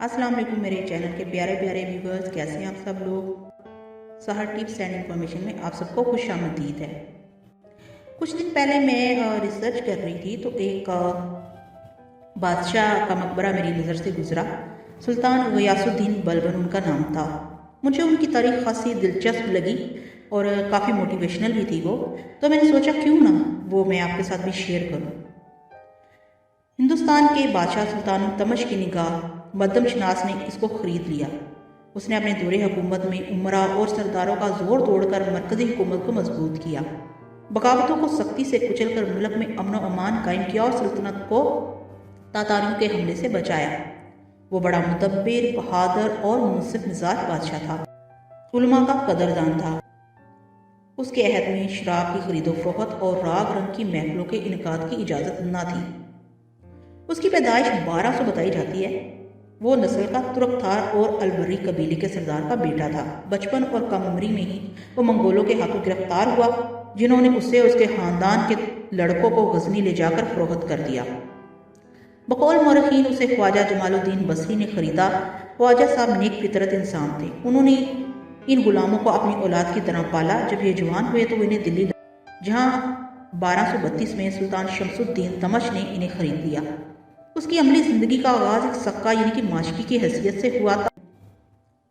अस्सलाम वालेकुम मेरे चैनल के प्यारे प्यारे व्यूवर्स, कैसे हैं आप सब लोग। सहर टिप्स एंड इंफॉर्मेशन में आप सबको खुश आमदीद है। कुछ दिन पहले मैं रिसर्च कर रही थी तो एक बादशाह का मकबरा मेरी नज़र से गुजरा। सुल्तान गयासुद्दीन बलबन उनका नाम था। मुझे उनकी तारीख खासी दिलचस्प लगी और काफ़ी मोटिवेशनल भी थी वो, तो मैंने सोचा क्यों ना वो मैं आपके साथ भी शेयर करूँ। हिंदुस्तान के बादशाह सुल्तान तमश की निगाह मद्दम शनास ने इसको ख़रीद लिया। उसने अपने दौरे हुकूमत में उमरा और सरदारों का जोर तोड़कर मरकज़ी हुकूमत को मजबूत किया, बगावतों को सख्ती से कुचलकर मुल्क में अमन व अमान कायम किया और सल्तनत को तातारियों के हमले से बचाया। वो बड़ा मुदब्बिर, बहादुर और मुनसिफ मिजाज बादशाह था। उलमा का कदरदान था। उसके अहद में शराब की खरीदो फरोख्त और राग रंग की महफिलों के इनकाद की इजाज़त न थी। उसकी पैदाइश 1200 बताई जाती है। वो नस्ल का तुर्क था और अलबरी कबीले के सरदार का बेटा था। बचपन और कम उम्री में ही वो मंगोलों के हाथों गिरफ्तार हुआ, जिन्होंने उससे उसके खानदान के लड़कों को गजनी ले जाकर फरोख्त कर दिया। बकौल मौरखीन उसे ख्वाजा जमालुद्दीन बसरी ने खरीदा। ख्वाजा साहब नेक फितरत इंसान थे। उन्होंने इन गुलामों को अपनी औलाद की तरह पाला। जब ये जवान हुए तो इन्हें दिल्ली, जहाँ 1232 में सुल्तान शमसुद्दीन तमश ने इन्हें खरीद लिया। उसकी अमली ज़िंदगी का आगाज़ एक सक्का यानी कि माशकी की हैसियत से हुआ था,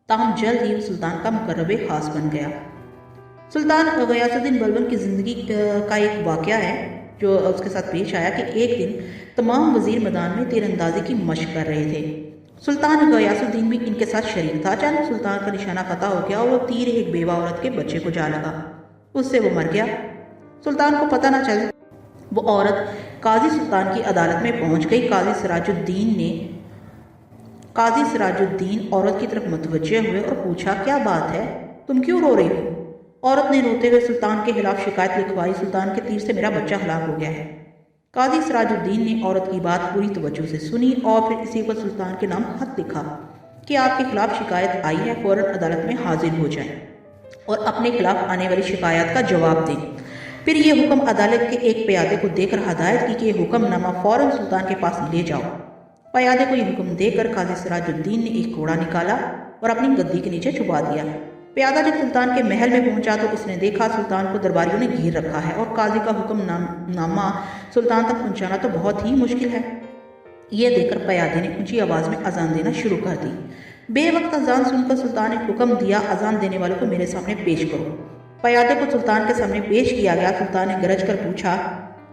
ताहम जल्द ही सुल्तान का मुकर्रब खास बन गया। सुल्तान गयासुद्दीन बलबन की ज़िंदगी का एक वाक़या है जो उसके साथ पेश आया कि एक दिन तमाम वज़ीर मैदान में तीरंदाजी की मशक कर रहे थे। सुल्तान गयासुद्दीन भी इनके साथ शरीक था। अचानक सुल्तान का निशाना फतह हो गया और वो तीर एक बेवा औरत के बच्चे को जा लगा। उससे वो मर गया। सुल्तान को पता न चल, वो औरत काजी सुल्तान की अदालत में पहुंच गई। काजी सिराजुद्दीन औरत की तरफ मुतवज्जे हुए और पूछा, क्या बात है, तुम क्यों रो रही हो? औरत ने रोते हुए सुल्तान के खिलाफ शिकायत लिखवाई। सुल्तान के तीर से मेरा बच्चा हलाक हो गया है। काजी सिराजुद्दीन ने औरत की बात पूरी तवज्जो से सुनी और फिर इसी पर सुल्तान के नाम खत लिखा कि आपके खिलाफ शिकायत आई है, फौरन अदालत में हाजिर हो जाए और अपने खिलाफ आने वाली शिकायत का जवाब दें। फिर ये हुक्म अदालत के एक प्यादे को देकर हदायत की कि ये हुक्मनामा फौरन सुल्तान के पास ले जाओ। प्यादे को ये हुक्म देकर काजी सिराजुद्दीन ने एक घोड़ा निकाला और अपनी गद्दी के नीचे छुपा दिया। प्यादा जब सुल्तान के महल में पहुंचा तो उसने देखा सुल्तान को दरबारियों ने घेर रखा है और काजी का हुक्मनामा सुल्तान तक पहुंचाना तो बहुत ही मुश्किल है। ये देखकर प्यादे ने ऊंची आवाज़ में अजान देना शुरू कर दी। बेवक्त अजान सुनकर सुल्तान ने हुक्म दिया, अजान देने वालों को मेरे सामने पेश करो। प्यादे को सुल्तान के सामने पेश किया गया। सुल्तान ने गरज कर पूछा,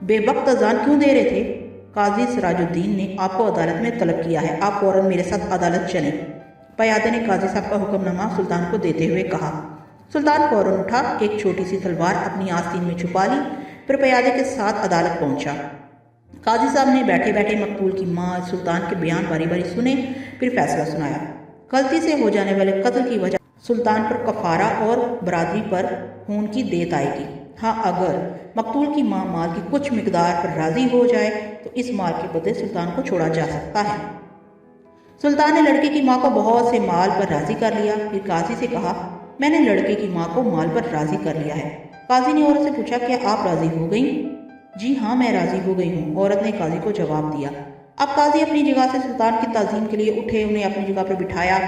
बेवक्त अजान क्यों दे रहे थे? काजी सिराजुद्दीन ने आपको अदालत में तलब किया है, आप फौरन मेरे साथ अदालत चलें। प्यादे ने काजी साहब का हुक्मनामा सुल्तान को देते हुए कहा। सुल्तान फौरन उठा, एक छोटी सी तलवार अपनी आस्तीन में छुपा ली, फिर प्यादे के साथ अदालत पहुंचा। काजी साहब ने बैठे बैठे मकतूल की माँ सुल्तान के बयान बारी बारी सुने, फिर फैसला सुनाया। गलती से हो जाने वाले कत्ल की वजह सुल्तान पर कफारा और बरादरी पर खून की देत आएगी। हाँ, अगर मकतूल की माँ माल की कुछ मिकदार पर राजी हो जाए तो इस माल के बदले सुल्तान को छोड़ा जा सकता है। सुल्तान ने लड़के की माँ को बहुत से माल पर राजी कर लिया। फिर काजी से कहा, मैंने लड़के की माँ को माल पर राजी कर लिया है। काजी ने औरत से पूछा, क्या आप राजी हो गई? जी हाँ, मैं राजी हो गई हूँ, औरत ने काजी को जवाब दिया। अब काजी अपनी जगह से सुल्तान की ताज़ीम के लिए उठे, उन्हें अपनी जगह पर बिठाया।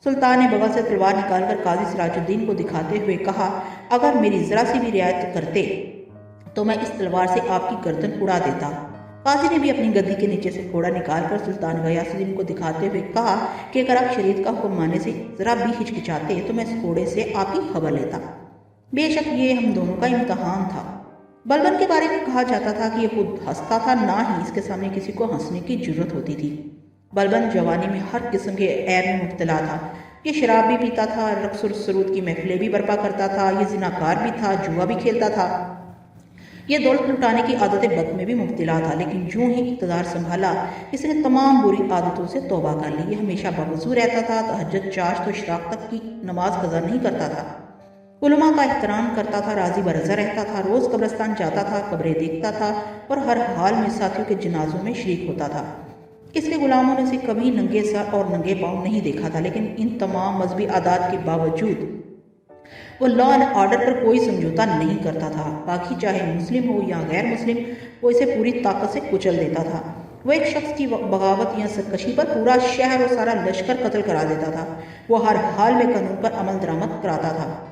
सुल्तान ने बगल से तलवार निकालकर काजी सिराजुद्दीन को दिखाते हुए कहा, अगर मेरी जरा सी भी रियायत करते तो मैं इस तलवार से आपकी गर्दन उड़ा देता। काजी ने भी अपनी गद्दी के नीचे से घोड़ा निकालकर सुल्तान गयासुद्दीन को दिखाते हुए कहा कि अगर आप शरीयत का हुक्म मानने से जरा भी हिचकिचाते तो मैं इस घोड़े से आपकी खबर लेता। बेशक ये हम दोनों का इम्तहान था। बलबन के बारे में कहा जाता था कि ये खुद हंसता था, ना ही इसके सामने किसी को हंसने की जरूरत होती थी। बलबन जवानी में हर किस्म के ऐब में मुब्तला था। ये शराब भी पीता था, रक्स और सरूद की महफिलें भी बर्पा करता था, ये जिनाकार भी था, जुआ भी खेलता था, ये दौलत लुटाने की आदत बद में भी मुब्तला था। लेकिन जो ही इक़्तिदार संभाला इसने तमाम बुरी आदतों से तौबा कर ली। ये हमेशा बावजू रहता था, तहज्जुद, चाश तो इशराक तक की नमाज कज़ा नहीं करता था, उलमा का एहतराम करता था, राजी बरज़ा रहता था, रोज़ कब्रिस्तान जाता था, कब्रें देखता था और हर हाल में साथियों के जनाजों में शरीक होता था। इसके गुलामों ने उसे कभी नंगे सर और नंगे पाँव नहीं देखा था। लेकिन इन तमाम मजहबी आदात के बावजूद वो लॉ एंड ऑर्डर पर कोई समझौता नहीं करता था। बाकी चाहे मुस्लिम हो या गैर मुस्लिम, वो इसे पूरी ताकत से कुचल देता था। وہ ایک شخص کی بغاوت یا سرکشی پر پورا شہر اور سارا لشکر قتل کرا دیتا تھا۔ وہ ہر حال میں قانون پر عمل درآمد کراتا تھا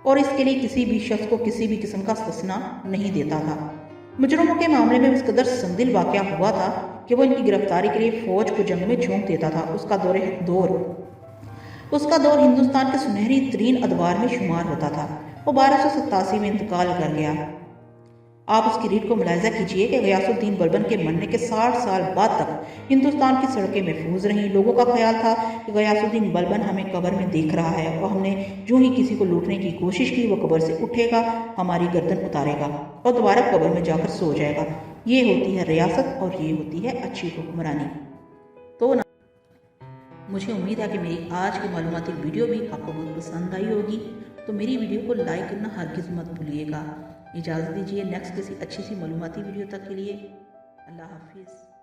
اور اس کے لیے کسی بھی شخص کو کسی بھی قسم کا استثنا نہیں دیتا تھا۔ مجرموں کے معاملے میں اس قدر سنگدل واقعہ ہوا تھا کہ وہ ان کی گرفتاری کے لیے فوج کو جنگ میں جھونک دیتا تھا۔ اس کا دور ہندوستان کے سنہری ترین ادوار میں شمار ہوتا تھا۔ وہ 1287 میں انتقال کر گیا۔ آپ اس کی ریت کو ملاحظہ کیجئے کہ غیاث الدین بلبن کے مرنے کے 60 سال بعد تک ہندوستان کی سڑکیں محفوظ رہیں۔ لوگوں کا خیال تھا کہ غیاث الدین بلبن ہمیں قبر میں دیکھ رہا ہے اور ہم نے جو ہی کسی کو لوٹنے کی کوشش کی وہ قبر سے اٹھے گا، ہماری گردن اتارے گا اور دوبارہ قبر میں جا کر سو جائے گا۔ یہ ہوتی ہے ریاست اور یہ ہوتی ہے اچھی حکمرانی۔ تو مجھے امید ہے کہ میری آج کی معلوماتی ویڈیو بھی آپ کو بہت پسند آئی ہوگی، تو میری ویڈیو کو لائک کرنا ہرگز مت بھولیے گا۔ اجازت دیجیے نیکسٹ کسی اچھی سی معلوماتی ویڈیو تک کے لیے۔ اللہ حافظ۔